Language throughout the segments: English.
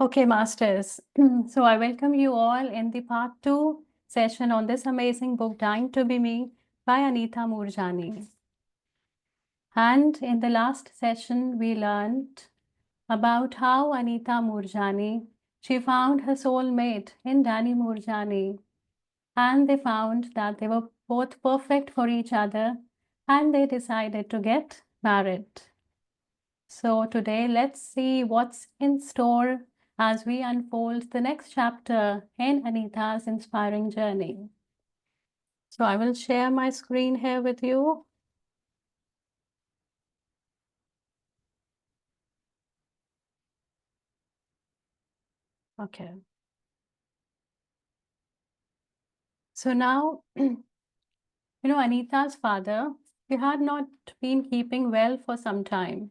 Okay, Masters. So I welcome you all in the part 2 session on this amazing book, Dying to Be Me by Anita Moorjani. And in the last session, we learned about how Anita Moorjani, she found her soulmate in Danny Moorjani. And they found that they were both perfect for each other and they decided to get married. So today, let's see what's in store as we unfold the next chapter in Anita's inspiring journey. So I will share my screen here with you. Okay. So now, Anita's father, he had not been keeping well for some time.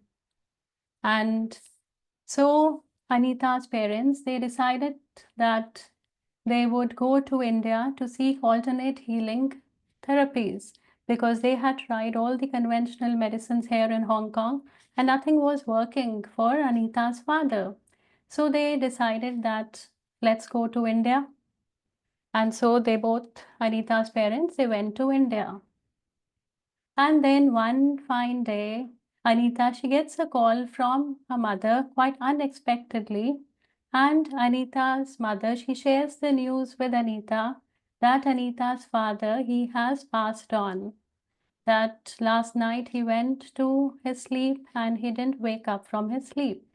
And so Anita's parents, they decided that they would go to India to seek alternate healing therapies because they had tried all the conventional medicines here in Hong Kong and nothing was working for Anita's father. So they decided that let's go to India. And so they both, Anita's parents, they went to India. And then one fine day, Anita, she gets a call from her mother quite unexpectedly. And Anita's mother, she shares the news with Anita that Anita's father, he has passed on. That last night he went to his sleep and he didn't wake up from his sleep.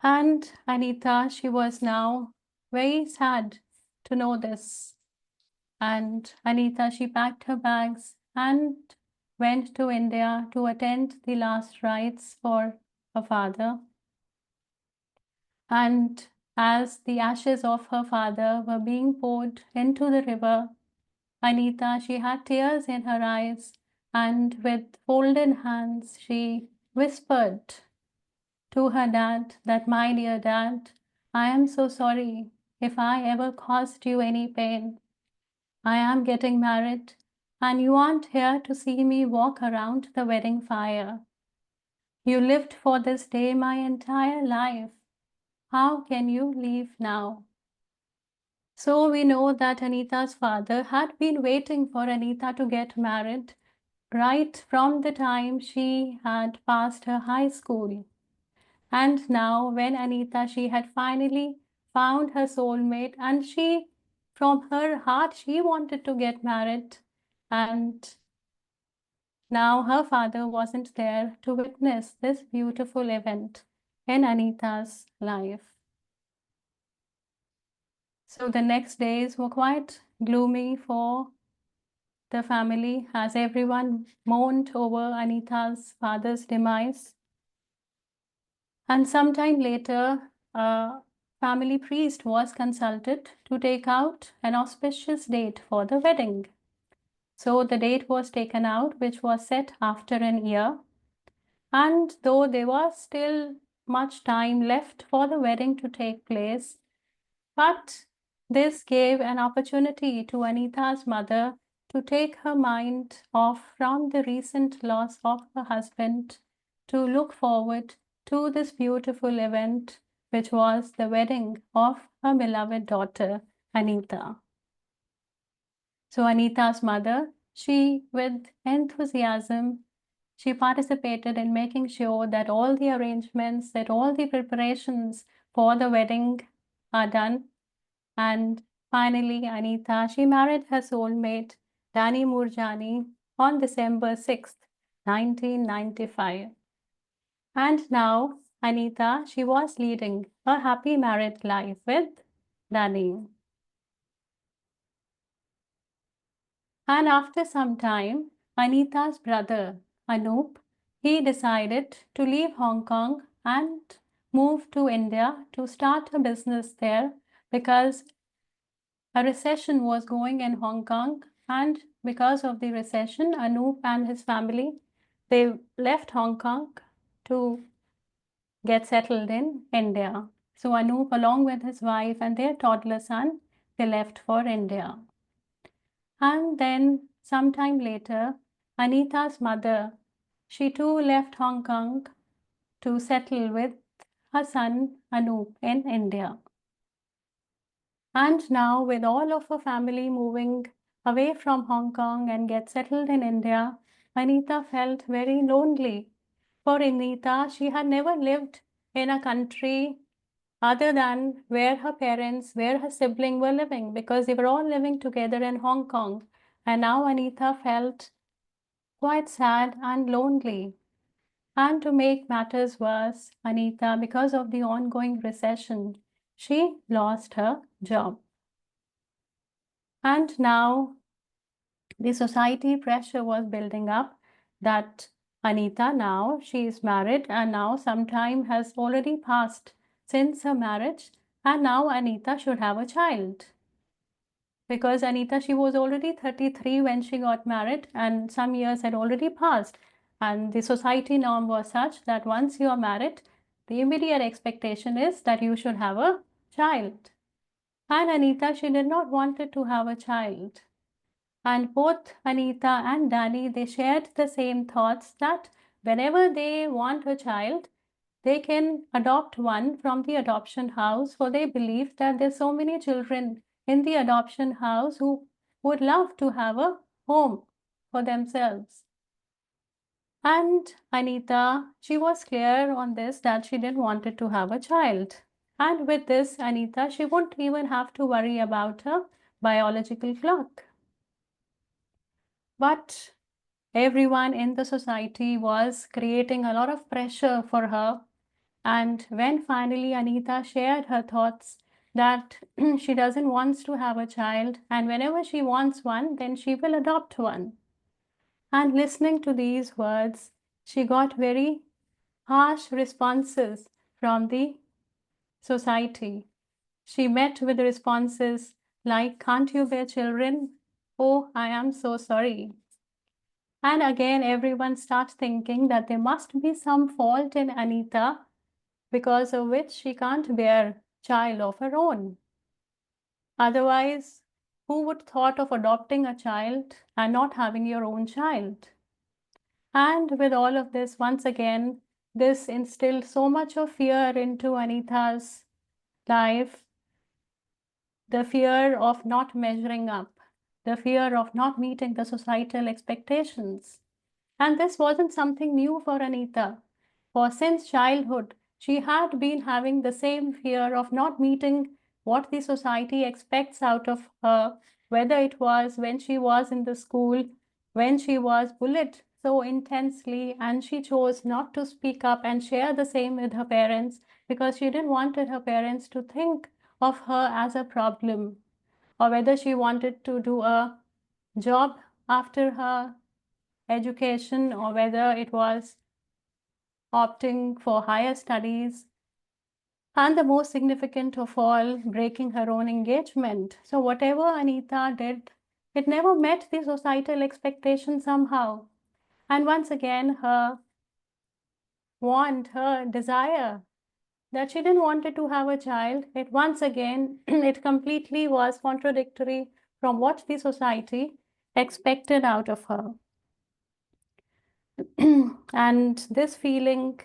And Anita, she was now very sad to know this. And Anita, she packed her bags and went to India to attend the last rites for her father. And as the ashes of her father were being poured into the river, Anita, she had tears in her eyes and with folded hands, she whispered to her dad that, my dear dad, I am so sorry if I ever caused you any pain. I am getting married, and you aren't here to see me walk around the wedding fire. You lived for this day my entire life. How can you leave now? So we know that Anita's father had been waiting for Anita to get married right from the time she had passed her high school. And now when Anita, she had finally found her soulmate and she, from her heart, she wanted to get married. And now her father wasn't there to witness this beautiful event in Anita's life. So the next days were quite gloomy for the family as everyone mourned over Anita's father's demise. And sometime later, a family priest was consulted to take out an auspicious date for the wedding. So the date was taken out, which was set after an year. And though there was still much time left for the wedding to take place, but this gave an opportunity to Anita's mother to take her mind off from the recent loss of her husband to look forward to this beautiful event, which was the wedding of her beloved daughter, Anita. So Anita's mother, she, with enthusiasm, she participated in making sure that all the arrangements, that all the preparations for the wedding are done. And finally, Anita, she married her soulmate, Danny Moorjani, on December 6th, 1995. And now, Anita, she was leading a happy married life with Danny. And after some time, Anita's brother, Anup, he decided to leave Hong Kong and move to India to start a business there because a recession was going in Hong Kong. And because of the recession, Anup and his family, they left Hong Kong to get settled in India. So Anup, along with his wife and their toddler son, they left for India. And then sometime later, Anita's mother, she too left Hong Kong to settle with her son Anup in India. And now, with all of her family moving away from Hong Kong and get settled in India, Anita felt very lonely. For Anita, she had never lived in a country other than where her parents, where her siblings were living, because they were all living together in Hong Kong. And now Anita felt quite sad and lonely. And to make matters worse, Anita, because of the ongoing recession, she lost her job. And now the society pressure was building up that Anita now she is married and now some time has already passed since her marriage and now Anita should have a child. Because Anita she was already 33 when she got married and some years had already passed and the society norm was such that once you are married the immediate expectation is that you should have a child. And Anita she did not wanted to have a child. And both Anita and Danny, they shared the same thoughts that whenever they want a child, they can adopt one from the adoption house. For they believe that there's so many children in the adoption house who would love to have a home for themselves. And Anita, she was clear on this that she didn't wanted to have a child. And with this, Anita, she wouldn't even have to worry about her biological clock. But everyone in the society was creating a lot of pressure for her. And when finally Anita shared her thoughts that she doesn't want to have a child, and whenever she wants one, then she will adopt one. And listening to these words, she got very harsh responses from the society. She met with responses like, "Can't you bear children? Oh, I am so sorry." And again, everyone starts thinking that there must be some fault in Anita because of which she can't bear child of her own. Otherwise, who would thought of adopting a child and not having your own child? And with all of this, once again, this instilled so much of fear into Anita's life, the fear of not measuring up, the fear of not meeting the societal expectations. And this wasn't something new for Anita. For since childhood, she had been having the same fear of not meeting what the society expects out of her, whether it was when she was in the school, when she was bullied so intensely, and she chose not to speak up and share the same with her parents because she didn't want her parents to think of her as a problem, or whether she wanted to do a job after her education or whether it was opting for higher studies, and the most significant of all, breaking her own engagement. So, whatever Anita did, it never met the societal expectation somehow. And once again, her want, her desire that she didn't wanted to have a child, it once again, it completely was contradictory from what the society expected out of her. And this feeling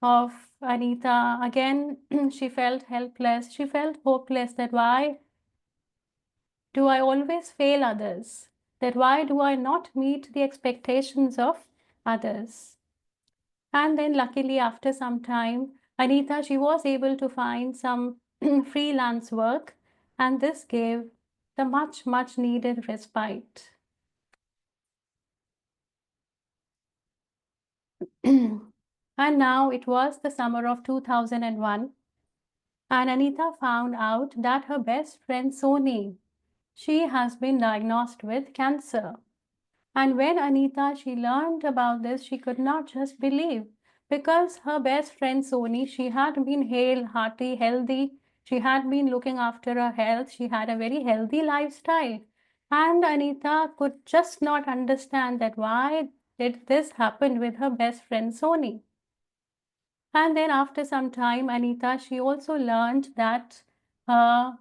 of Anita, again, she felt helpless. She felt hopeless that why do I always fail others? That why do I not meet the expectations of others? And then, luckily, after some time, Anita, she was able to find some freelance work, and this gave the much, much needed respite. And now it was the summer of 2001. And Anita found out that her best friend Soni, she has been diagnosed with cancer. And when Anita she learned about this, she could not just believe because her best friend Soni, she had been hale, hearty, healthy. She had been looking after her health. She had a very healthy lifestyle. And Anita could just not understand that why did this happen with her best friend Soni. And then after some time, Anita, she also learned that her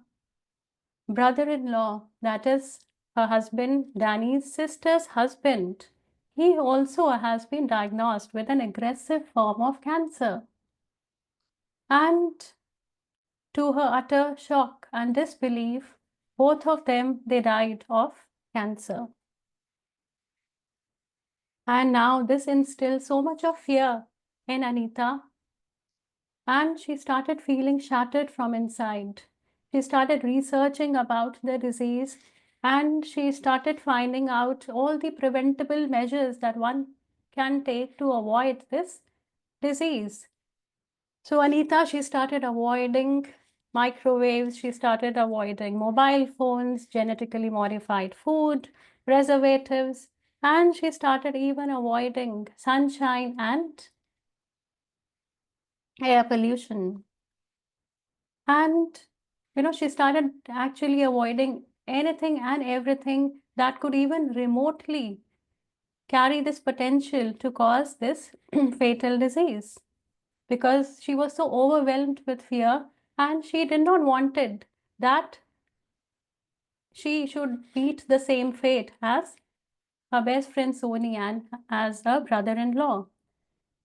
brother-in-law, that is her husband, Danny's sister's husband, he also has been diagnosed with an aggressive form of cancer. And to her utter shock and disbelief, both of them, they died of cancer. And now this instilled so much of fear in Anita, and she started feeling shattered from inside. She started researching about the disease, and she started finding out all the preventable measures that one can take to avoid this disease. So Anita, she started avoiding microwaves, she started avoiding mobile phones, genetically modified food, preservatives, and she started even avoiding sunshine and air pollution. And she started actually avoiding anything and everything that could even remotely carry this potential to cause this fatal disease, because she was so overwhelmed with fear, and she did not wanted that she should meet the same fate as her best friend Sony and as her brother-in-law.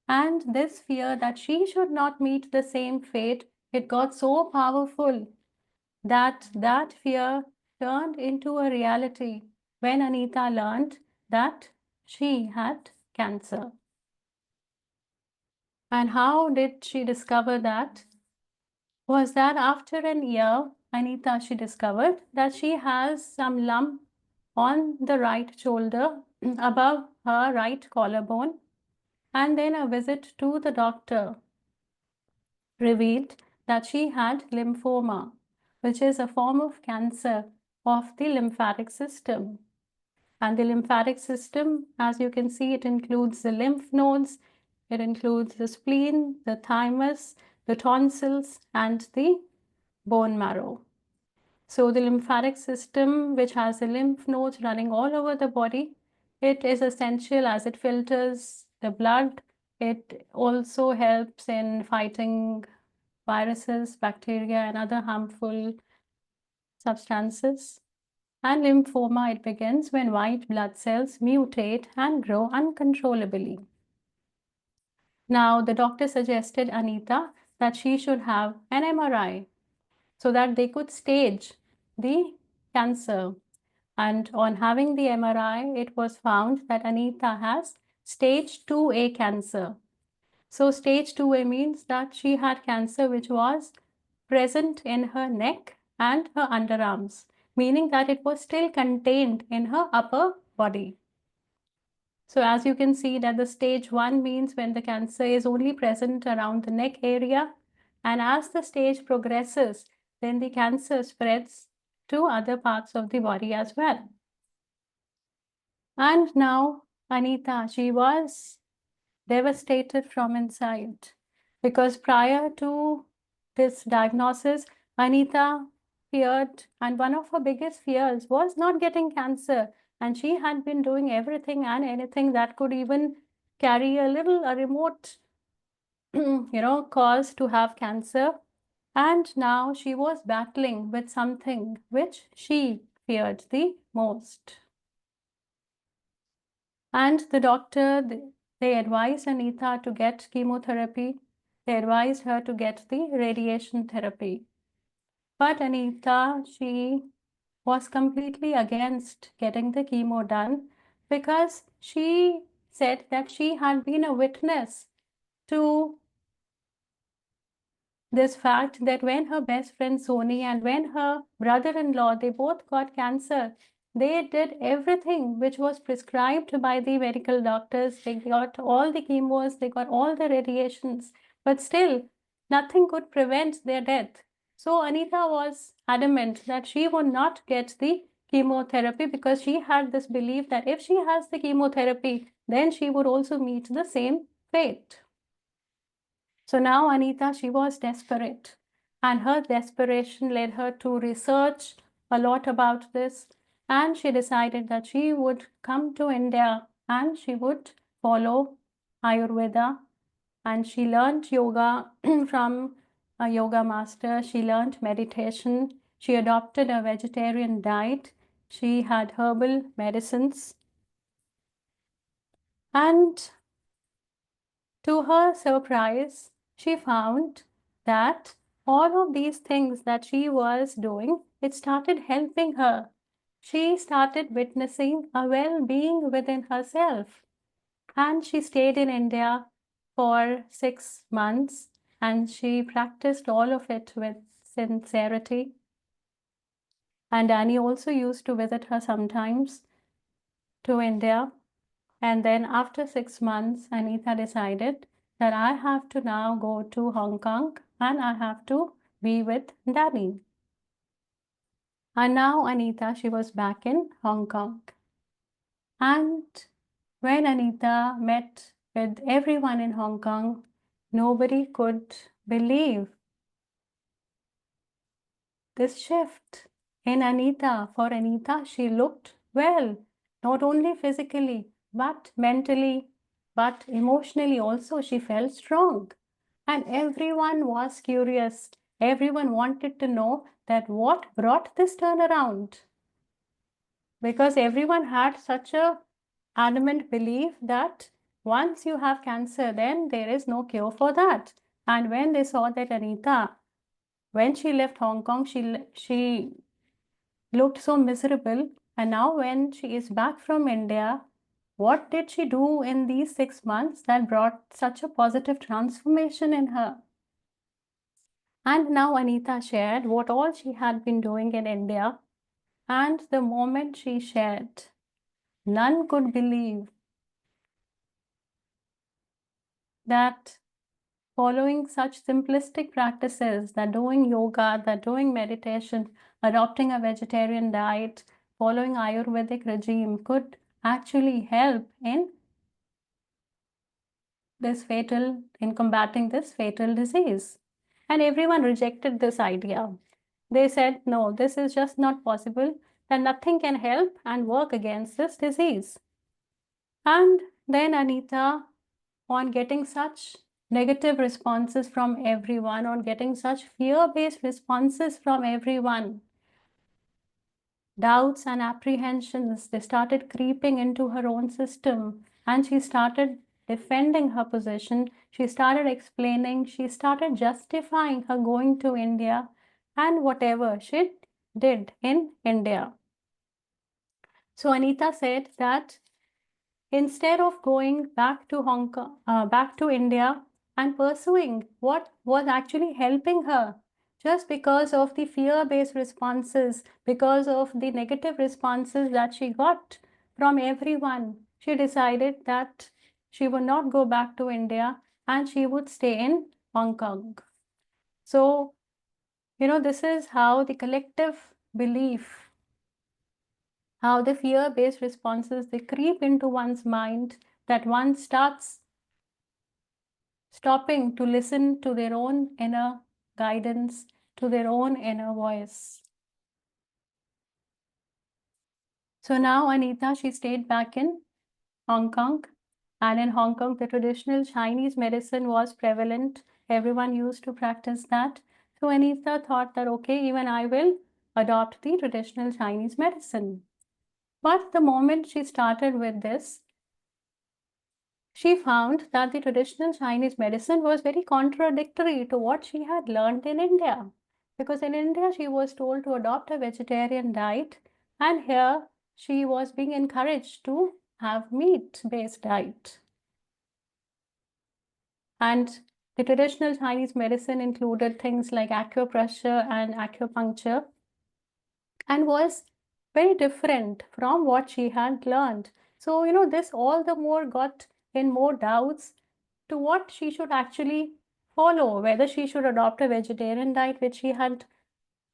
And this fear that she should not meet the same fate, it got so powerful that fear turned into a reality when Anita learned that she had cancer. And how did she discover that? Was that after an year, Anita, she discovered that she has some lump on the right shoulder above her right collarbone, and then a visit to the doctor revealed that she had lymphoma, which is a form of cancer of the lymphatic system. And the lymphatic system, as you can see, it includes the lymph nodes, it includes the spleen, the thymus, the tonsils, and the bone marrow. So the lymphatic system, which has the lymph nodes running all over the body, it is essential as it filters the blood. It also helps in fighting viruses, bacteria, and other harmful substances. And lymphoma, it begins when white blood cells mutate and grow uncontrollably. Now, the doctor suggested Anita that she should have an MRI so that they could stage the cancer. And on having the MRI, it was found that Anita has stage 2A cancer. So stage 2A means that she had cancer which was present in her neck and her underarms, meaning that it was still contained in her upper body. So as you can see that the stage 1 means when the cancer is only present around the neck area, and as the stage progresses, then the cancer spreads to other parts of the body as well. And now Anita, she was devastated from inside, because prior to this diagnosis, Anita feared, and one of her biggest fears was not getting cancer. And she had been doing everything and anything that could even carry a remote, cause to have cancer. And now she was battling with something which she feared the most. And the doctor, they advised Anita to get chemotherapy. They advised her to get the radiation therapy. But Anita, she was completely against getting the chemo done, because she said that she had been a witness to this fact that when her best friend Sony and when her brother-in-law, they both got cancer, they did everything which was prescribed by the medical doctors. They got all the chemos, they got all the radiations, but still nothing could prevent their death. So Anita was adamant that she would not get the chemotherapy, because she had this belief that if she has the chemotherapy, then she would also meet the same fate. So now Anita, she was desperate, and her desperation led her to research a lot about this, and she decided that she would come to India and she would follow Ayurveda, and she learned yoga from a yoga master. She learned meditation. She adopted a vegetarian diet. She had herbal medicines, and to her surprise, she found that all of these things that she was doing, it started helping her. She started witnessing a well-being within herself. And she stayed in India for 6 months and she practiced all of it with sincerity. And Annie also used to visit her sometimes to India. And then after 6 months, Anita decided that I have to now go to Hong Kong and I have to be with Danny. And now Anita, she was back in Hong Kong. And when Anita met with everyone in Hong Kong, nobody could believe this shift in Anita. For Anita, she looked well, not only physically, but mentally, but emotionally also. She felt strong. And everyone was curious. Everyone wanted to know that what brought this turnaround. Because everyone had such a adamant belief that once you have cancer, then there is no cure for that. And when they saw that Anita, when she left Hong Kong, she looked so miserable. And now when she is back from India, what did she do in these 6 months that brought such a positive transformation in her? And now Anita shared what all she had been doing in India. And the moment she shared, none could believe that following such simplistic practices, that doing yoga, that doing meditation, adopting a vegetarian diet, following Ayurvedic regime could actually help in combating this fatal disease. And everyone rejected this idea. They said, no, this is just not possible, that nothing can help and work against this disease. And then Anita, on getting such negative responses from everyone, on getting such fear-based responses from everyone, doubts and apprehensions, they started creeping into her own system, and she started defending her position. She started explaining, she started justifying her going to India and whatever she did in India. So Anita said that instead of going back to Hong Kong, back to India and pursuing what was actually helping her, just because of the fear-based responses, because of the negative responses that she got from everyone, she decided that she would not go back to India and she would stay in Hong Kong. So, this is how the collective belief, how the fear-based responses, they creep into one's mind, that one starts stopping to listen to their own inner guidance, to their own inner voice. So now Anita, she stayed back in Hong Kong, and in Hong Kong, the traditional Chinese medicine was prevalent. Everyone used to practice that. So Anita thought that, okay, even I will adopt the traditional Chinese medicine. But the moment she started with this, she found that the traditional Chinese medicine was very contradictory to what she had learned in India. Because in India, she was told to adopt a vegetarian diet, and here she was being encouraged to have meat-based diet. And the traditional Chinese medicine included things like acupressure and acupuncture, and was very different from what she had learned. So, this all the more got in more doubts to what she should actually follow, whether she should adopt a vegetarian diet, which she had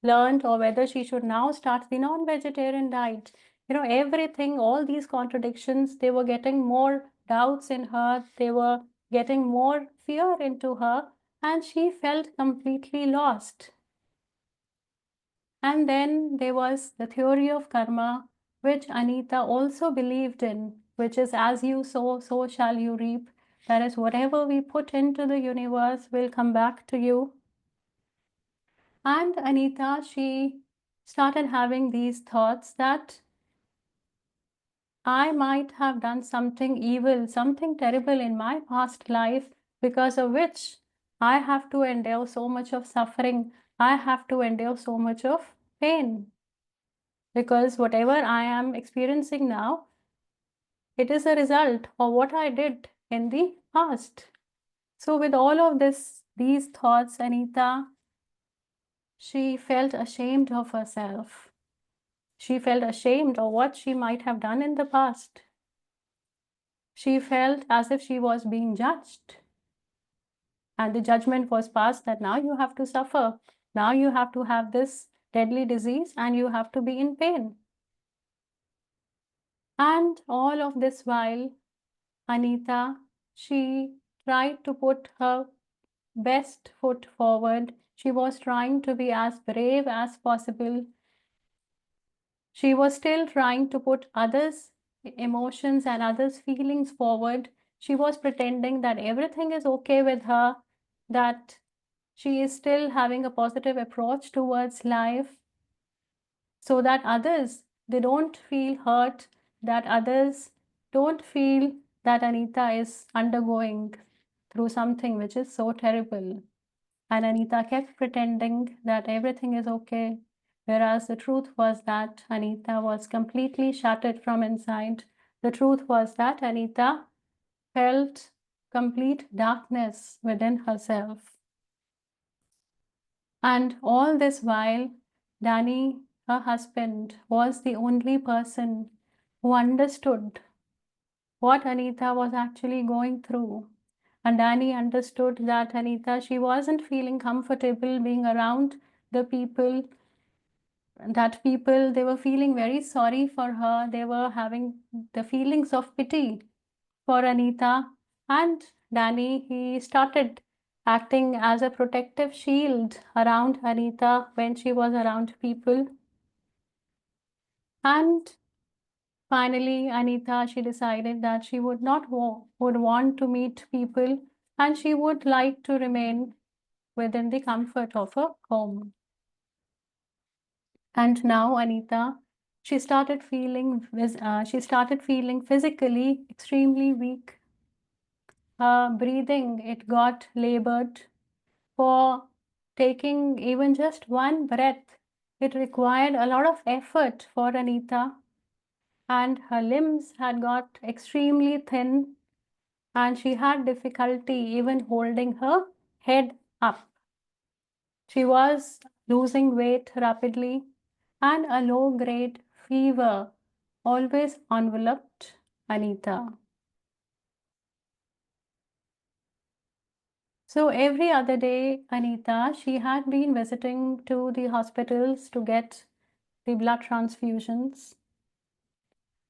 learned, or whether she should now start the non-vegetarian diet. Everything, all these contradictions, they were getting more doubts in her, they were getting more fear into her, and she felt completely lost. And then there was the theory of karma, which Anita also believed in, which is as you sow, so shall you reap. That is, whatever we put into the universe will come back to you. And Anita, she started having these thoughts that I might have done something evil, something terrible in my past life, because of which I have to endure so much of suffering. I have to endure so much of pain. Because whatever I am experiencing now, it is a result of what I did in the past. So with all of these thoughts, Anita, she felt ashamed of herself. She felt ashamed of what she might have done in the past. She felt as if she was being judged. And the judgment was passed that now you have to suffer. Now you have to have this deadly disease and you have to be in pain. And all of this while, Anita, she tried to put her best foot forward. She was trying to be as brave as possible. She was still trying to put others' emotions and others' feelings forward. She was pretending that everything is okay with her, that she is still having a positive approach towards life, so that others, they don't feel hurt, that others don't feel that Anita is undergoing through something which is so terrible. And Anita kept pretending that everything is okay, whereas the truth was that Anita was completely shattered from inside. The truth was that Anita felt complete darkness within herself. And all this while, Danny, her husband, was the only person who understood what Anita was actually going through. And Danny understood that Anita, she wasn't feeling comfortable being around the people, they were feeling very sorry for her. They were having the feelings of pity for Anita. And Danny, he started acting as a protective shield around Anita when she was around people. And finally, Anita, she decided that she would not would want to meet people and she would like to remain within the comfort of her home. And now Anita, she started feeling physically extremely weak. Her breathing, it got labored. For taking even just one breath, it required a lot of effort for Anita, and her limbs had got extremely thin, and she had difficulty even holding her head up. She was losing weight rapidly, and a low-grade fever always enveloped Anita. So every other day, Anita, she had been visiting to the hospitals to get the blood transfusions.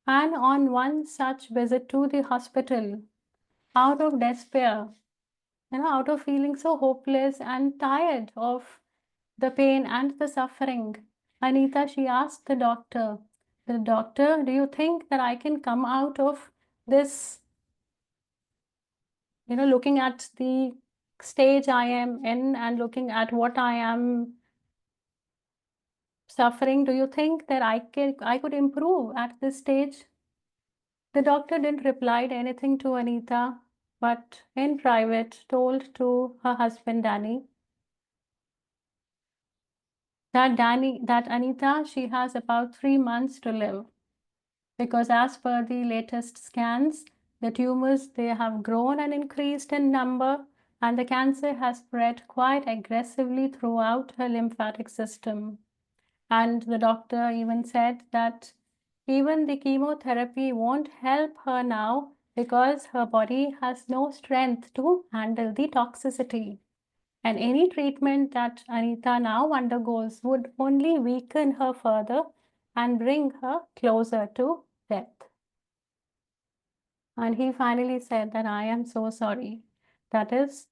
And on one such visit to the hospital, out of despair, out of feeling so hopeless and tired of the pain and the suffering, Anita, she asked the doctor, do you think that I can come out of this, looking at the stage I am in and looking at what I am suffering, do you think that I could improve at this stage? The doctor didn't reply anything to Anita, but in private told to her husband Danny that Anita, she has about 3 months to live, because as per the latest scans, the tumors, they have grown and increased in number, and the cancer has spread quite aggressively throughout her lymphatic system. And the doctor even said that even the chemotherapy won't help her now because her body has no strength to handle the toxicity. And any treatment that Anita now undergoes would only weaken her further and bring her closer to death. And he finally said that I am so sorry. That is,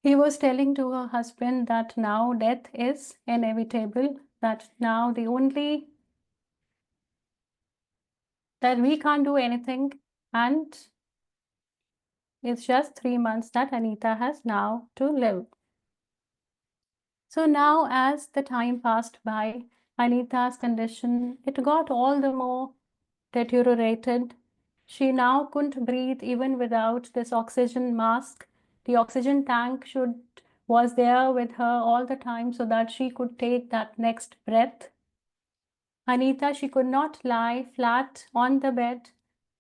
he was telling to her husband that now death is inevitable, that now that we can't do anything, and it's just 3 months that Anita has now to live. So now as the time passed by, Anita's condition, it got all the more deteriorated. She now couldn't breathe even without this oxygen mask. the oxygen tank was there with her all the time so that she could take that next breath. Anita, she could not lie flat on the bed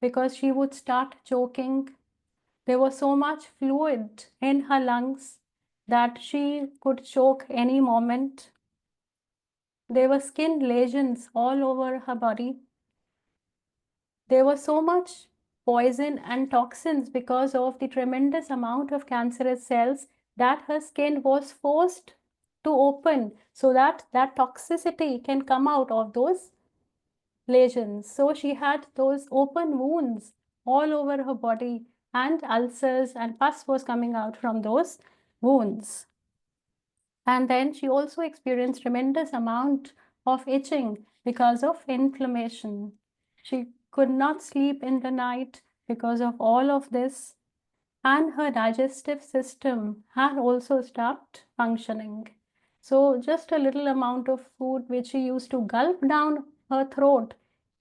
because she would start choking. There was so much fluid in her lungs that she could choke any moment. There were skin lesions all over her body. There was so much poison and toxins because of the tremendous amount of cancerous cells that her skin was forced to open so that that toxicity can come out of those lesions. So she had those open wounds all over her body, and ulcers and pus was coming out from those wounds. And then she also experienced tremendous amount of itching because of inflammation. She could not sleep in the night because of all of this, and her digestive system had also stopped functioning. So just a little amount of food which she used to gulp down her throat,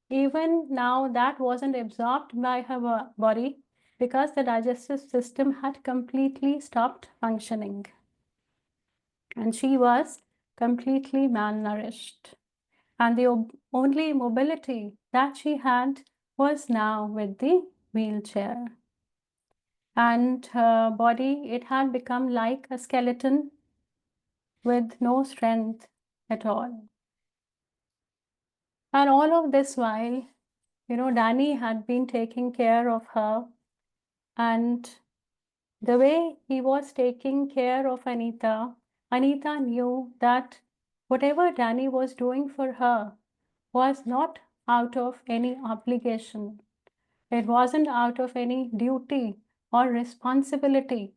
even now that wasn't absorbed by her body because the digestive system had completely stopped functioning. And she was completely malnourished. And the only mobility that she had was now with the wheelchair. And her body, it had become like a skeleton with no strength at all. And all of this while, Danny had been taking care of her, and the way he was taking care of Anita, Anita knew that whatever Danny was doing for her was not out of any obligation. It wasn't out of any duty or responsibility.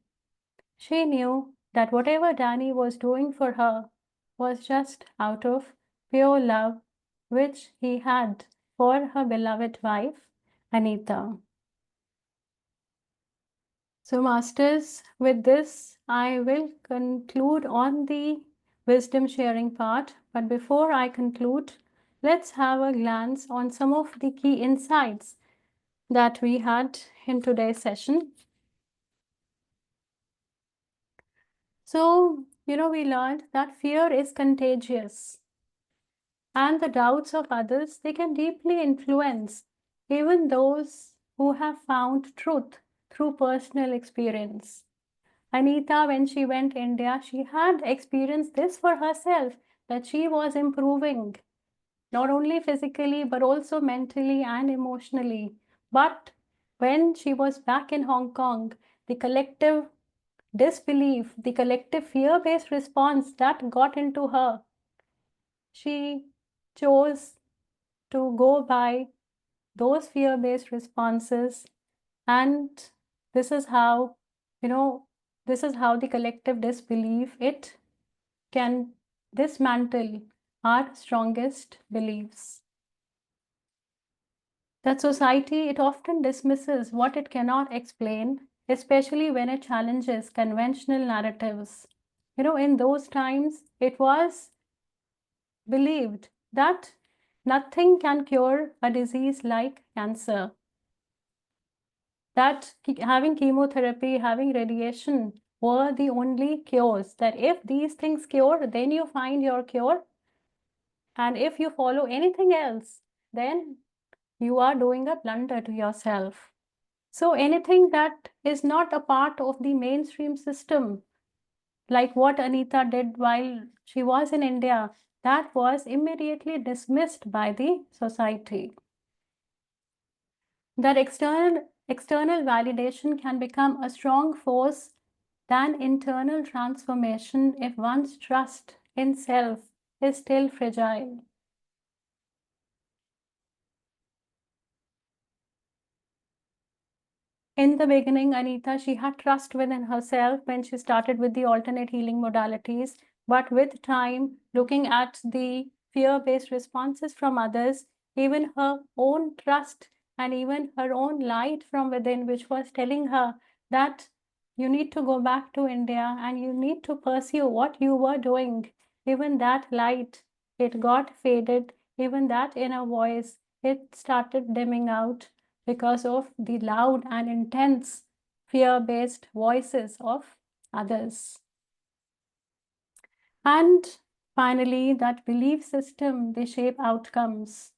She knew that whatever Danny was doing for her was just out of pure love which he had for her beloved wife, Anita. So, Masters, with this, I will conclude on the wisdom sharing part. But before I conclude, let's have a glance on some of the key insights that we had in today's session. So, we learned that fear is contagious, and the doubts of others, they can deeply influence even those who have found truth through personal experience. Anita, when she went India, she had experienced this for herself, that she was improving, not only physically, but also mentally and emotionally. But when she was back in Hong Kong, the collective disbelief, the collective fear-based response that got into her, she chose to go by those fear-based responses. And this is how, this is how the collective disbelief, it can dismantle our strongest beliefs. That society, it often dismisses what it cannot explain, especially when it challenges conventional narratives. In those times, it was believed that nothing can cure a disease like cancer, that having chemotherapy, having radiation were the only cures, that if these things cure, then you find your cure. And if you follow anything else, then you are doing a blunder to yourself. So anything that is not a part of the mainstream system, like what Anita did while she was in India, that was immediately dismissed by the society. That external validation can become a strong force than internal transformation if one's trust in self is still fragile. In the beginning, Anita, she had trust within herself when she started with the alternate healing modalities. But with time, looking at the fear-based responses from others, even her own trust and even her own light from within, which was telling her that you need to go back to India and you need to pursue what you were doing, even that light, it got faded. Even that inner voice, it started dimming out because of the loud and intense fear-based voices of others. And finally, that belief system, they shape outcomes.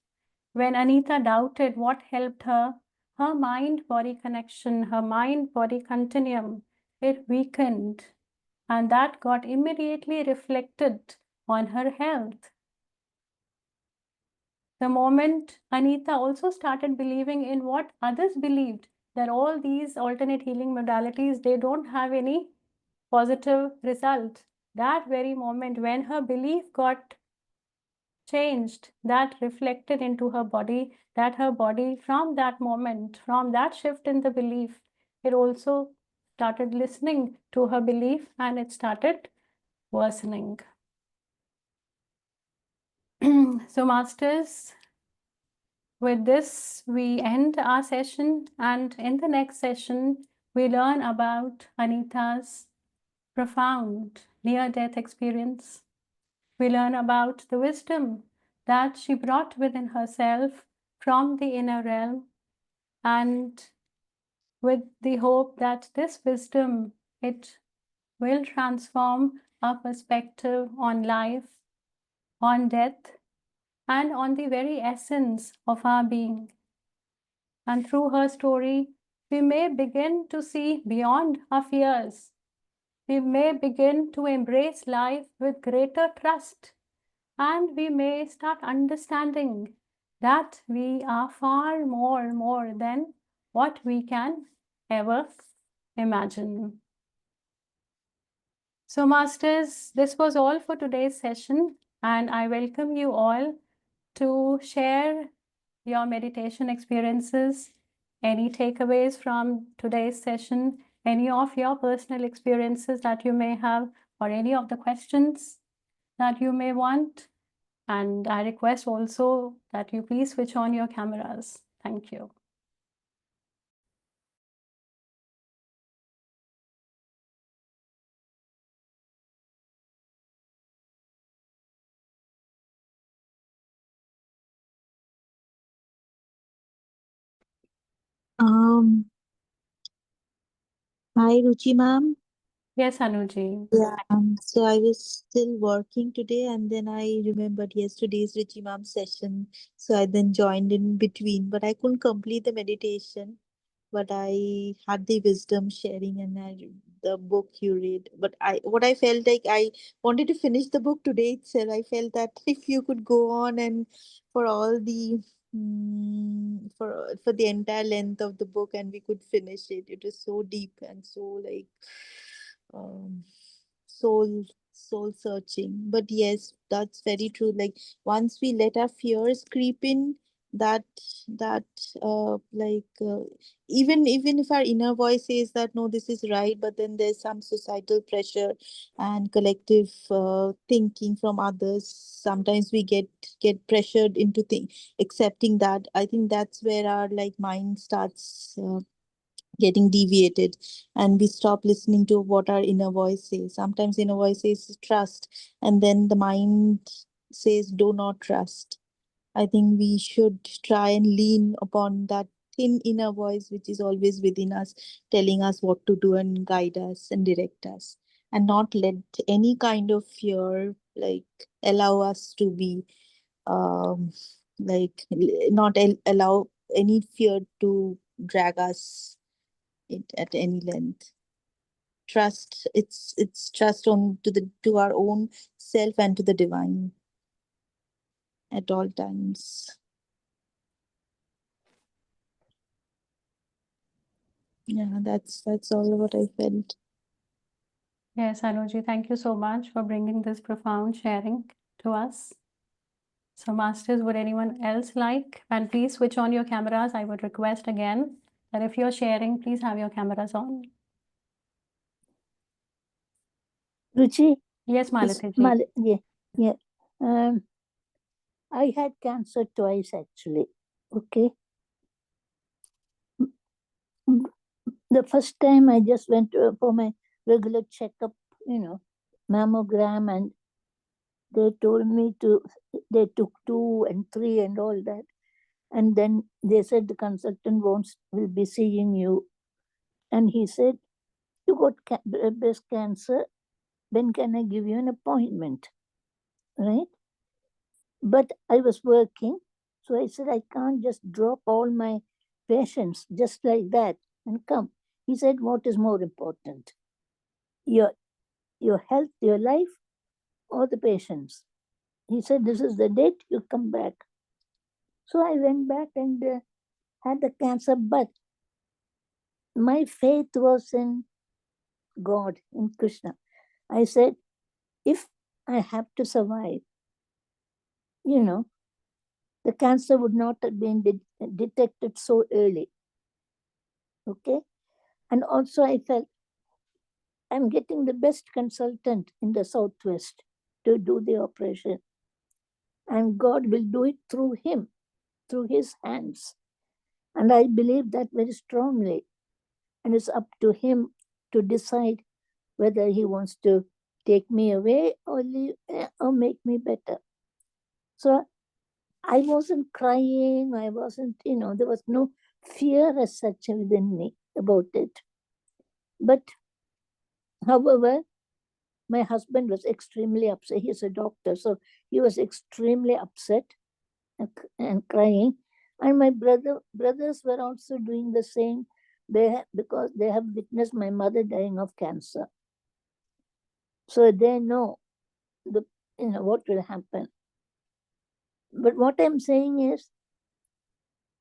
When Anita doubted what helped her, her mind-body connection, her mind-body continuum, it weakened. And that got immediately reflected on her health. The moment Anita also started believing in what others believed, that all these alternate healing modalities, they don't have any positive result. That very moment when her belief got changed, that reflected into her body, that her body from that moment, from that shift in the belief, it also started listening to her belief and it started worsening. So masters, with this we end our session, and in the next session we learn about Anita's profound near-death experience. We learn about the wisdom that she brought within herself from the inner realm, and with the hope that this wisdom, it will transform our perspective on life, on death, and on the very essence of our being. And through her story, we may begin to see beyond our fears. We may begin to embrace life with greater trust, and we may start understanding that we are far more than what we can ever imagine. So masters, this was all for today's session, and I welcome you all to share your meditation experiences, any takeaways from today's session, any of your personal experiences that you may have, or any of the questions that you may want. And I request also that you please switch on your cameras. Thank you. Hi, Ruchi ma'am. Yes, Anuji. Yeah. So I was still working today, and then I remembered yesterday's Ruchi ma'am session. So I then joined in between, but I couldn't complete the meditation. But I had the wisdom sharing, and the book you read. But what I felt like, I wanted to finish the book today itself. I felt that if you could go on and for all the for the entire length of the book, and we could finish it. It was so deep and so like um, soul searching. But yes, that's very true. Like once we let our fears creep in, that that even if our inner voice says that no, this is right, but then there's some societal pressure and collective thinking from others. Sometimes we get pressured into accepting that. I think that's where our like mind starts getting deviated, and we stop listening to what our inner voice says. Sometimes inner voice says trust, and then the mind says do not trust. I think we should try and lean upon that thin inner voice which is always within us, telling us what to do and guide us and direct us, and not let any kind of fear like allow us to be um not allow any fear to drag us at any length. Trust, it's trust on to our own self and to the divine at all times. Yeah, that's all what I felt. Yes, Anuji, thank you so much for bringing this profound sharing to us. So masters, would anyone else like? And please switch on your cameras. I would request again that if you're sharing, please have your cameras on. Ruchi? Yes, Yes, Malati ji. yeah. I had cancer twice actually. Okay. The first time I just went for my regular checkup, mammogram, and they told me they took 2 and 3 and all that. And then they said the consultant will be seeing you And he said, "You got breast cancer. When can I give you an appointment?" Right? But I was working. So I said, "I can't just drop all my patients just like that and come." He said, "What is more important? Your, your health, your life, or the patients?" He said, "This is the date, you come back." So I went back and had the cancer, but my faith was in God, in Krishna. I said, if I have to survive, you know, the cancer would not have been detected so early. Okay. And also, I felt I'm getting the best consultant in the Southwest to do the operation. And God will do it through him, through his hands. And I believe that very strongly. And it's up to him to decide whether he wants to take me away or leave, or make me better. So I wasn't crying. I wasn't, there was no fear as such within me about it. But however, my husband was extremely upset. He's a doctor, so he was extremely upset and crying. And my brothers were also doing the same. Because they have witnessed my mother dying of cancer, so they know what will happen. But what I'm saying is,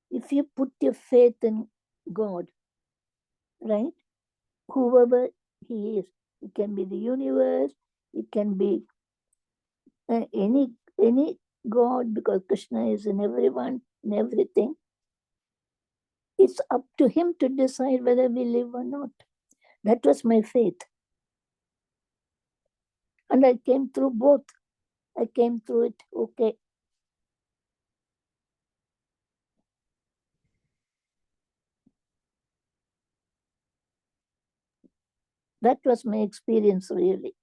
if you put your faith in God, right, whoever he is, it can be the universe, it can be any God, because Krishna is in everyone, in everything. It's up to him to decide whether we live or not. That was my faith. And I came through both. I came through it okay. That was my experience, really.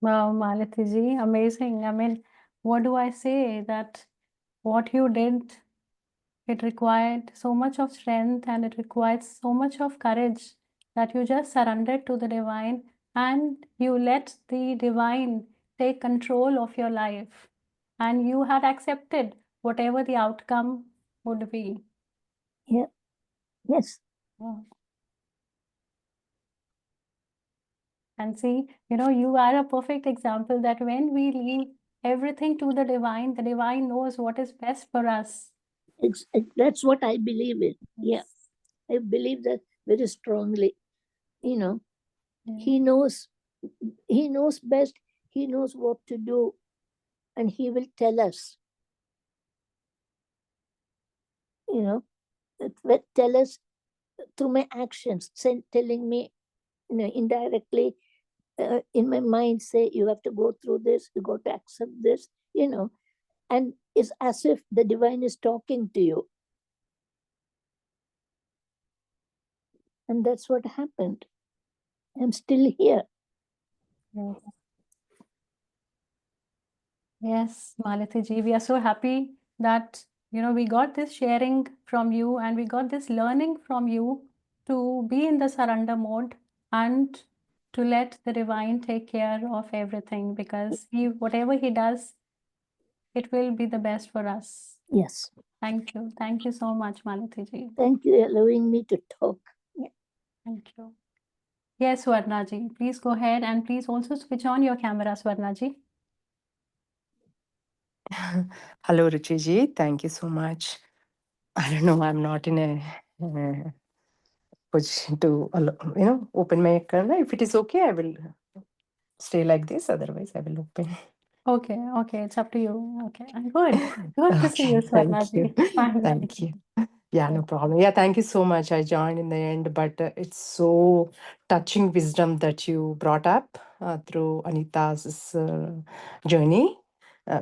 Wow, Malati ji, amazing. I mean, what do I say? That what you did, it required so much of strength and it required so much of courage that you just surrendered to the divine and you let the divine take control of your life. And you had accepted whatever the outcome would be. Yeah. Yes. Wow. And see, you are a perfect example that when we leave everything to the divine knows what is best for us. That's what I believe in. Yes. Yeah. I believe that very strongly. Yeah. He knows best. He knows what to do, and he will tell us. Tell us through my actions, telling me, indirectly, in my mind, say, you have to go through this, you got to accept this, and it's as if the divine is talking to you. And that's what happened. I'm still here. Yes. Yes, Malati ji, we are so happy that we got this sharing from you and we got this learning from you to be in the surrender mode and to let the divine take care of everything, because whatever he does, it will be the best for us. Yes. Thank you. Thank you so much, Malati ji. Thank you for allowing me to talk. Yeah. Thank you. Yes, Swarna ji, please go ahead and please also switch on your camera, Swarna ji. Hello, Ruchi ji. Thank you so much. I don't know. I'm not in a position to, open my camera. If it is okay, I will stay like this. Otherwise, I will open. Okay, it's up to you. Okay, I'm good. Good to see you, Okay, thank Swarna you. ji. Fine. Thank you. Yeah, no problem. Yeah, thank you so much. I joined in the end, but it's so touching wisdom that you brought up through Anita's journey.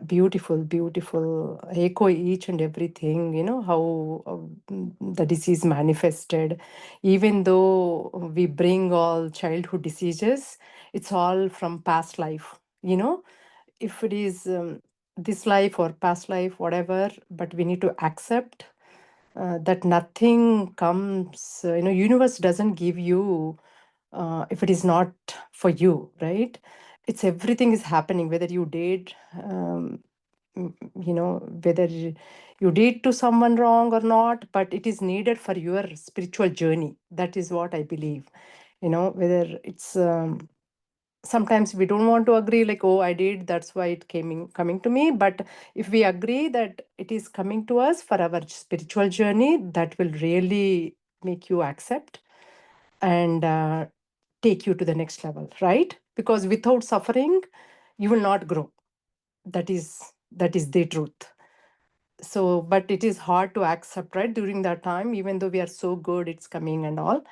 Beautiful, beautiful. Echo each and everything, how the disease manifested. Even though we bring all childhood diseases, it's all from past life, if it is this life or past life, whatever, but we need to accept that nothing comes, universe doesn't give you if it is not for you, right? It's everything is happening, whether you did, whether you did to someone wrong or not, but it is needed for your spiritual journey. That is what I believe. Whether it's sometimes we don't want to agree, like, oh, I did, that's why it coming to me. But if we agree that it is coming to us for our spiritual journey, that will really make you accept and take you to the next level, right? Because without suffering, you will not grow. That is the truth. So, but it is hard to accept, right, during that time, even though we are so good, it's coming and all.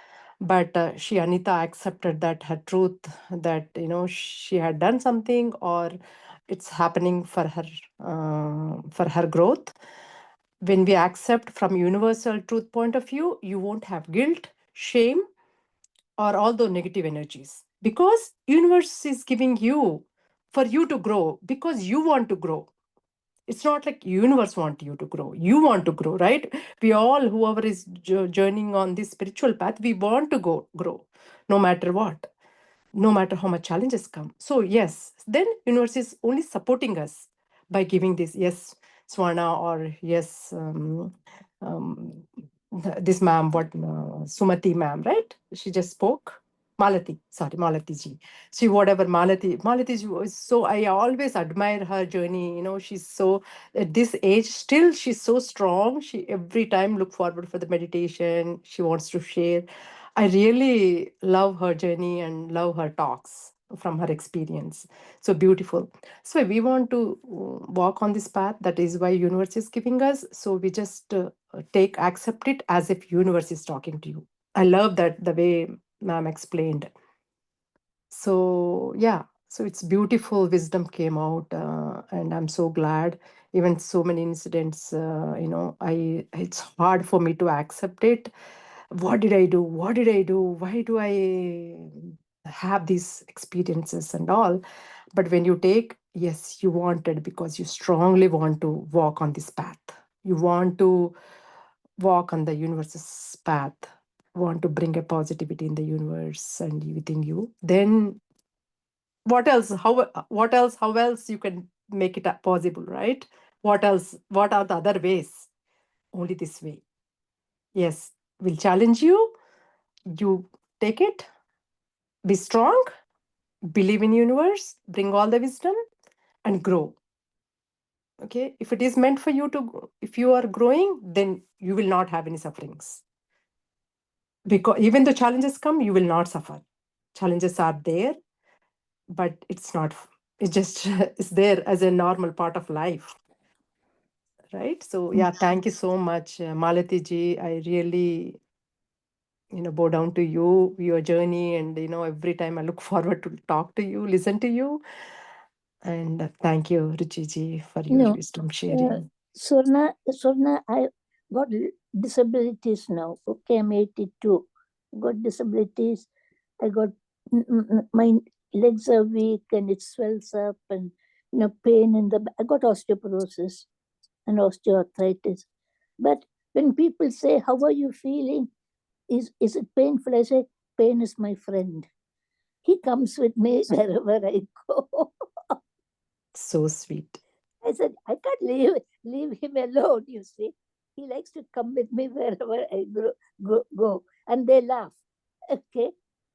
But she, Anita, accepted that her truth, that she had done something, or it's happening for her growth. When we accept from universal truth point of view, you won't have guilt, shame, or all those negative energies, because universe is giving you for you to grow, because you want to grow. It's not like universe want you to grow, you want to grow, right? We all, whoever is journeying on this spiritual path, we want to grow, no matter what, no matter how much challenges come. So yes, then universe is only supporting us by giving this. Yes, Swarna, or yes, um, this ma'am, what Sumati ma'am, right? She just spoke. Malati ji. She, whatever, Malati ji was so, I always admire her journey. She's so, at this age, still she's so strong. She every time look forward for the meditation. She wants to share. I really love her journey and love her talks from her experience. So beautiful. So we want to walk on this path. That is why universe is giving us. So we just accept it as if universe is talking to you. I love that the way ma'am explained. So yeah, so it's beautiful wisdom came out, and I'm so glad. Even so many incidents, it's hard for me to accept it. What did I do? What did I do? Why do I have these experiences and all? But when you take, yes, you wanted, because you strongly want to walk on this path. You want to walk on the universe's path, want to bring a positivity in the universe and within you. Then what else? How else you can make it possible, right? What else? What are the other ways? Only this way. Yes, will challenge you. You take it, be strong, believe in universe, bring all the wisdom, and grow. Okay, if it is meant for you to, if you are growing, then you will not have any sufferings. Because even the challenges come, you will not suffer. Challenges are there, but it's not. It's just it's there as a normal part of life, right? So yeah, thank you so much, Malati ji. I really bow down to you, your journey, and every time I look forward to talk to you, listen to you. And thank you, Ruchi ji, for your No, wisdom sharing. Swarna, I got disabilities now. Okay, I'm 82. Got disabilities. I got my legs are weak and it swells up, and pain in the back. I got osteoporosis and osteoarthritis. But when people say, "How are you feeling? Is it painful?" I say, "Pain is my friend. He comes with me wherever I go." So sweet. I said, "I can't leave him alone, you see. He likes to come with me wherever I go." And they laugh. Okay.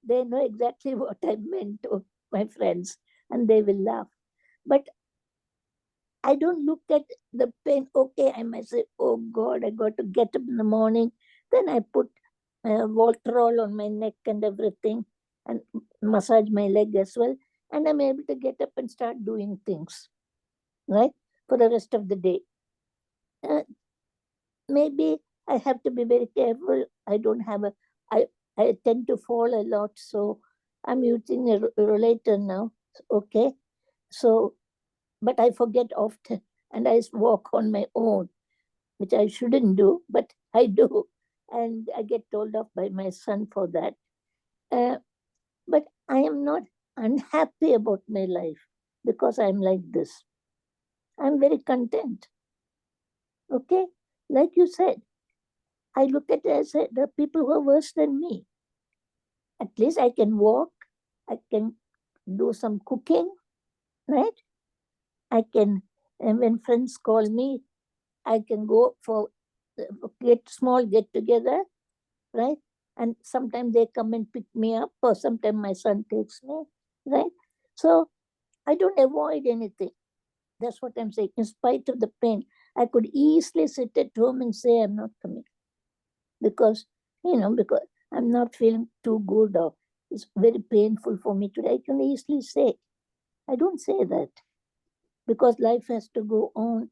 They know exactly what I meant to my friends, and they will laugh. But I don't look at the pain. Okay, I might say, "Oh God, I got to get up in the morning." Then I put Voltarol on my neck and everything, and massage my leg as well. And I'm able to get up and start doing things, right, for the rest of the day. Maybe I have to be very careful. I don't have I tend to fall a lot, so I'm using a rollator now. Okay, so but I forget often, and I walk on my own, which I shouldn't do, but I do, and I get told off by my son for that. But I am not unhappy about my life. because I'm like this. I'm very content. Okay? Like you said, I look at it as there are people who are worse than me. At least I can walk, I can do some cooking, right? I can, and when friends call me, I can go for small get together, right? And sometimes they come and pick me up, or sometimes my son takes me, right? So I don't avoid anything. That's what I'm saying. In spite of the pain, I could easily sit at home and say I'm not coming because, because I'm not feeling too good, or it's very painful for me today. I can easily say. I don't say that because life has to go on,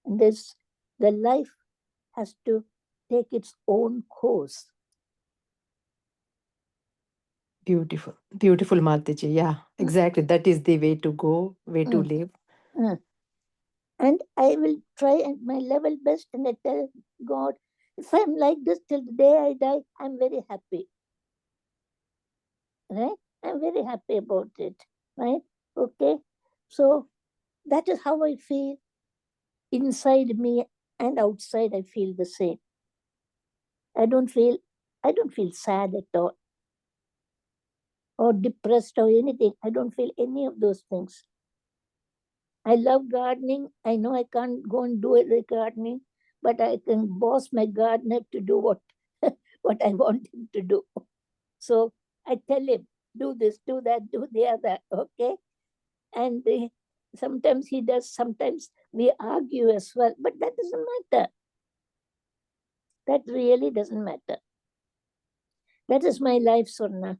and the life has to take its own course. Beautiful. Beautiful, Malataji. Yeah, exactly. That is the way to go, way to live. And I will try at my level best, and I tell God, if I'm like this till the day I die, I'm very happy. Right? I'm very happy about it. Right? Okay? So that is how I feel inside me, and outside I feel the same. I don't feel sad at all, or depressed or anything. I don't feel any of those things. I love gardening. I know I can't go and do it like gardening, but I can boss my gardener to do what what I want him to do. So I tell him, do this, do that, do the other, okay? And sometimes he does, sometimes we argue as well, but that doesn't matter. That really doesn't matter. That is my life, Swarna.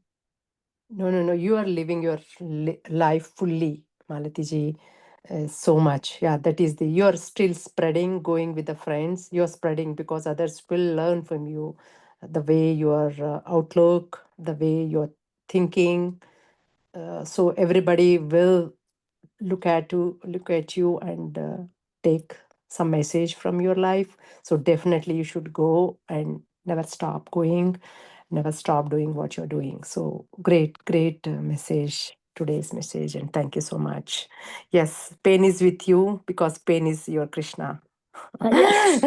No. You are living your life fully, Malatiji. So much. Yeah, that is you're still spreading, going with the friends. You're spreading because others will learn from you the way your outlook, the way you're thinking. So everybody will look at you and take some message from your life. So definitely you should go and never stop going, never stop doing what you're doing. So great message, today's message, and thank you so much. Yes, pain is with you because pain is your Krishna. Yes.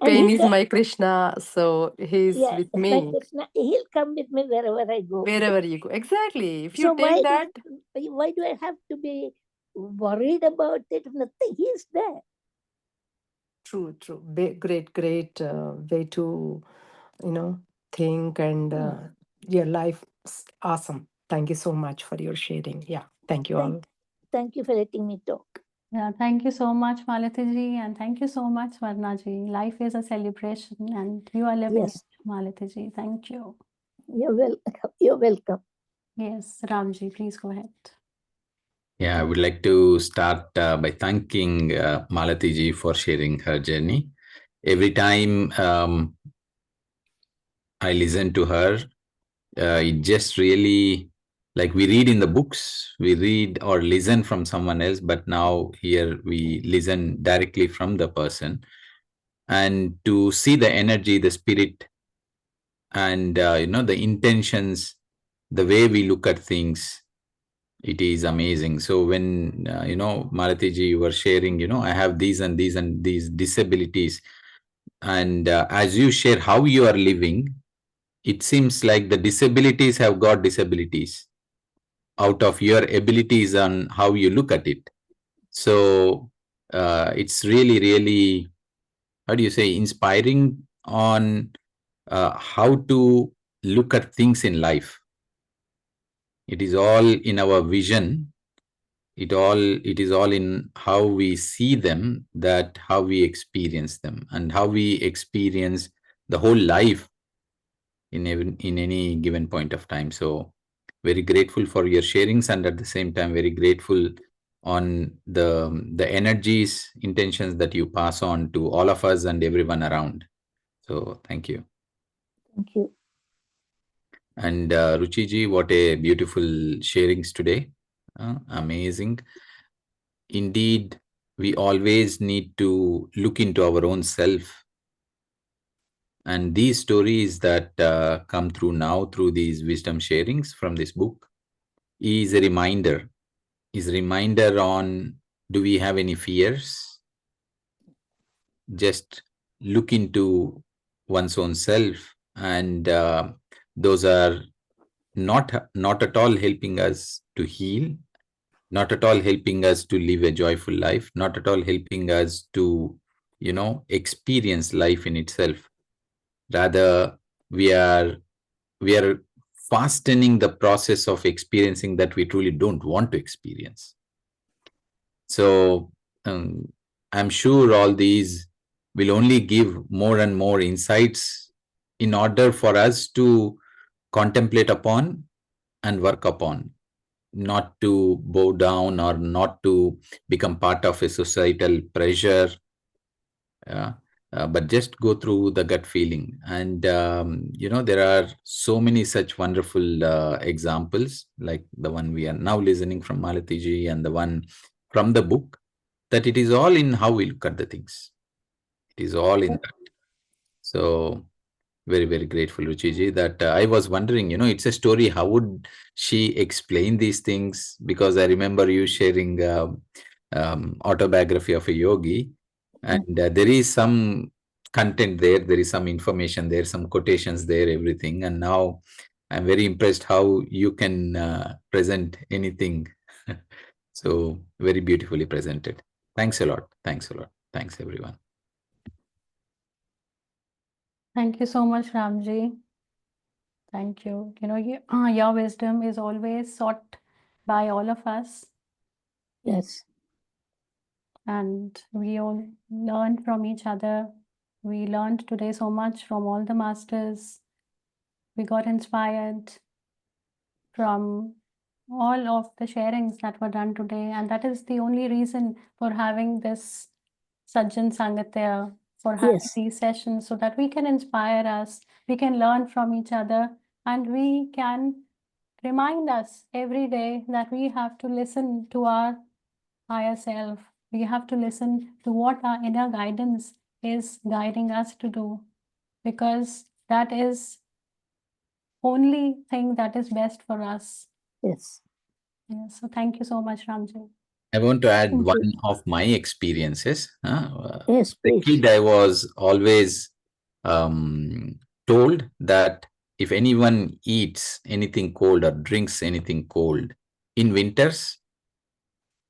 Pain is my Krishna, so he's Yeah, with my me Krishna, he'll come with me wherever I go. wherever you go. Exactly. If So you take that, why do I have to be worried about it? Nothing. He's there. true. Great way to, think, and your life is awesome. Thank you so much for your sharing. Yeah, thank you all. Thank you for letting me talk. Yeah, thank you so much, Malataji, and thank you so much, Varnaji. Life is a celebration, and you are living Yes. it, Malataji. Thank you. You're welcome. You're welcome. Yes, Ramji, please go ahead. Yeah, I would like to start by thanking Malati ji for sharing her journey. Every time I listen to her, it just really, like, we read in the books, we read or listen from someone else, but now here we listen directly from the person. And to see the energy, the spirit, and the intentions, the way we look at things, it is amazing. So when Malati ji, you were sharing, I have these and these and these disabilities, and as you share how you are living, it seems like the disabilities have got disabilities out of your abilities on how you look at it. So it's really, really, how do you say, inspiring on how to look at things in life. It is all in our vision. It is all in how we see them, that how we experience them, and how we experience the whole life in any given point of time. So very grateful for your sharings, and at the same time very grateful on the energies, intentions that you pass on to all of us and everyone around. So thank you. Thank you. And Ruchi ji, what a beautiful sharings today. Amazing. Indeed, we always need to look into our own self. And these stories that come through now through these wisdom sharings from this book is a reminder is reminder on, do we have any fears? Just look into one's own self, and those are not at all helping us to heal, not at all helping us to live a joyful life, not at all helping us to, experience life in itself. Rather, we are fastening the process of experiencing that we truly don't want to experience. So I'm sure all these will only give more and more insights in order for us to contemplate upon and work upon, not to bow down or not to become part of a societal pressure, but just go through the gut feeling. And, there are so many such wonderful examples, like the one we are now listening from Malatiji and the one from the book, that it is all in how we look at the things. It is all in that. So, very, very grateful, Ruchiji, that I was wondering, it's a story. How would she explain these things? Because I remember you sharing autobiography of a yogi, and there is some content there, there is some information there, some quotations there, everything. And now I'm very impressed how you can present anything. So, very beautifully presented. Thanks a lot. Thanks a lot. Thanks, everyone. Thank you so much, Ramji. Thank you. Your wisdom is always sought by all of us, Yes. and we all learn from each other. We learned today so much from all the masters. We got inspired from all of the sharings that were done today, and that is the only reason for having this Sajjan Sangatya, for having Yes. these sessions, so that we can inspire us, we can learn from each other, and we can remind us every day that we have to listen to our higher self. We have to listen to what our inner guidance is guiding us to do, because that is only thing that is best for us. Yes. Yes. So thank you so much, Ramji. I want to add Thank one you. of my experiences. Yes, The please. kid, I was always told that if anyone eats anything cold or drinks anything cold in winters,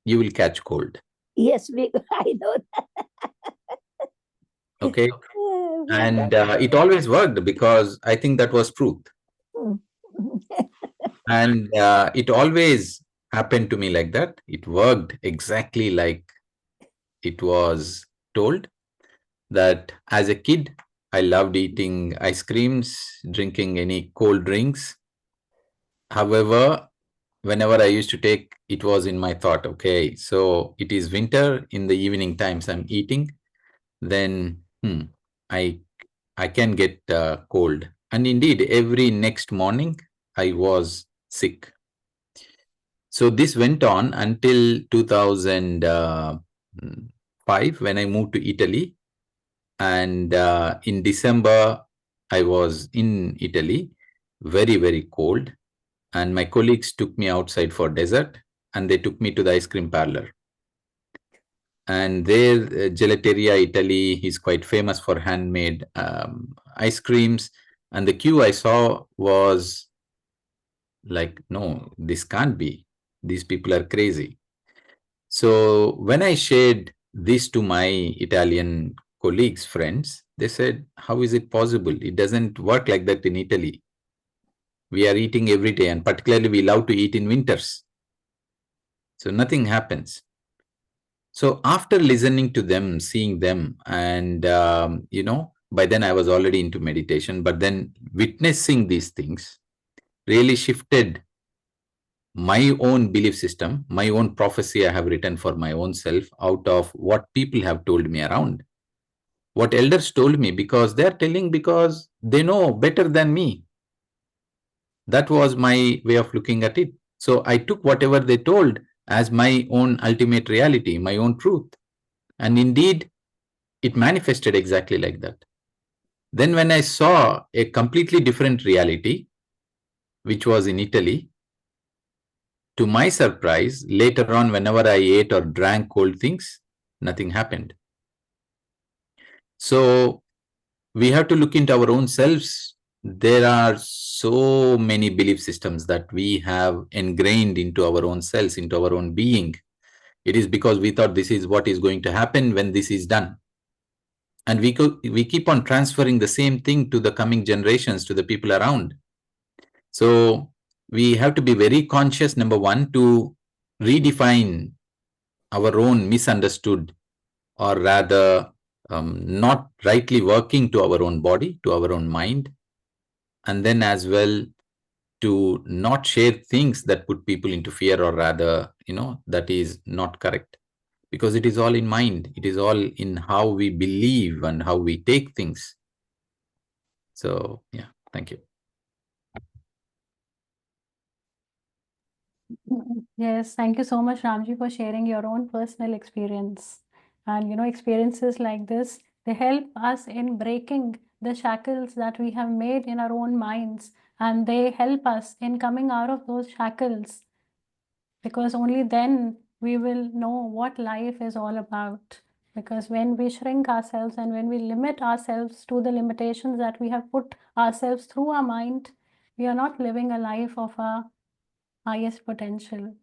you will catch cold. Yes, I know Okay. that. And it always worked, because I think that was truth. And it always happened to me like that. It worked exactly like it was told. That as a kid, I loved eating ice creams, drinking any cold drinks. However, whenever I used to take, it was in my thought, okay, so it is winter, in the evening times I'm eating, then I I can get cold. And indeed, every next morning I was sick. So this went on until 2005, when I moved to Italy. And in December, I was in Italy, very, very cold. And my colleagues took me outside for dessert, and they took me to the ice cream parlor. And there, Gelateria Italy is quite famous for handmade ice creams. And the queue I saw was like, no, this can't be. These people are crazy. So when I shared this to my Italian colleagues, friends, they said, how is it possible? It doesn't work like that in Italy. We are eating every day, and particularly we love to eat in winters. So nothing happens. So after listening to them, seeing them, and by then I was already into meditation, but then witnessing these things really shifted my own belief system, my own prophecy I have written for my own self out of what people have told me around, what elders told me, because they're telling, because they know better than me. That was my way of looking at it. So I took whatever they told as my own ultimate reality, my own truth. And indeed, it manifested exactly like that. Then when I saw a completely different reality, which was in Italy, to my surprise, later on, whenever I ate or drank cold things, nothing happened. So we have to look into our own selves. There are so many belief systems that we have ingrained into our own selves, into our own being. It is because we thought this is what is going to happen when this is done. And we keep on transferring the same thing to the coming generations, to the people around. So we have to be very conscious, number one, to redefine our own misunderstood, or rather not rightly working to our own body, to our own mind. And then as well, to not share things that put people into fear, or rather, that is not correct. Because it is all in mind. It is all in how we believe and how we take things. So, yeah, thank you. Yes, thank you so much, Ramji, for sharing your own personal experience. And experiences like this, they help us in breaking the shackles that we have made in our own minds, and they help us in coming out of those shackles, because only then we will know what life is all about. Because when we shrink ourselves and when we limit ourselves to the limitations that we have put ourselves through our mind, we are not living a life of our highest potential.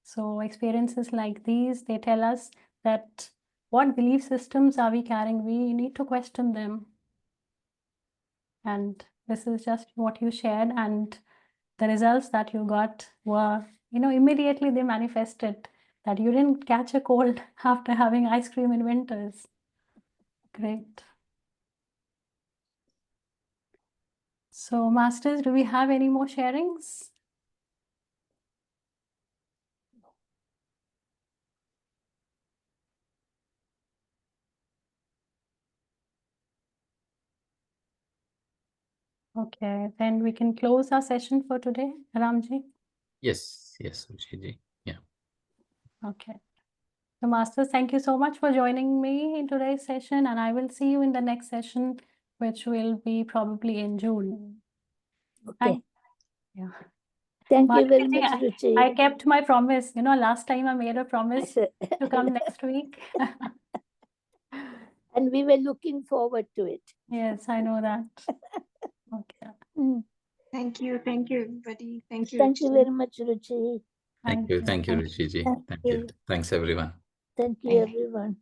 So experiences like these, they tell us that what belief systems are we carrying? We need to question them. And this is just what you shared, and the results that you got were, immediately they manifested, that you didn't catch a cold after having ice cream in winters. Great. So masters, do we have any more sharings? Okay, then we can close our session for today, Ramji. Yes, Ruchi. Yeah. Okay. So masters, thank you so much for joining me in today's session, and I will see you in the next session, which will be probably in June. Okay. Yeah. Thank you very Mataji, much, Ruchi. I kept my promise. Last time I made a promise to come next week. And we were looking forward to it. Yes, I know that. Okay. Mm. Thank you, everybody. Thank you. Thank you Ruchi. very much, Ruchi. Thank you, Ruchi. Thank Thank you. Thanks, everyone. Thank you, Thank you. everyone.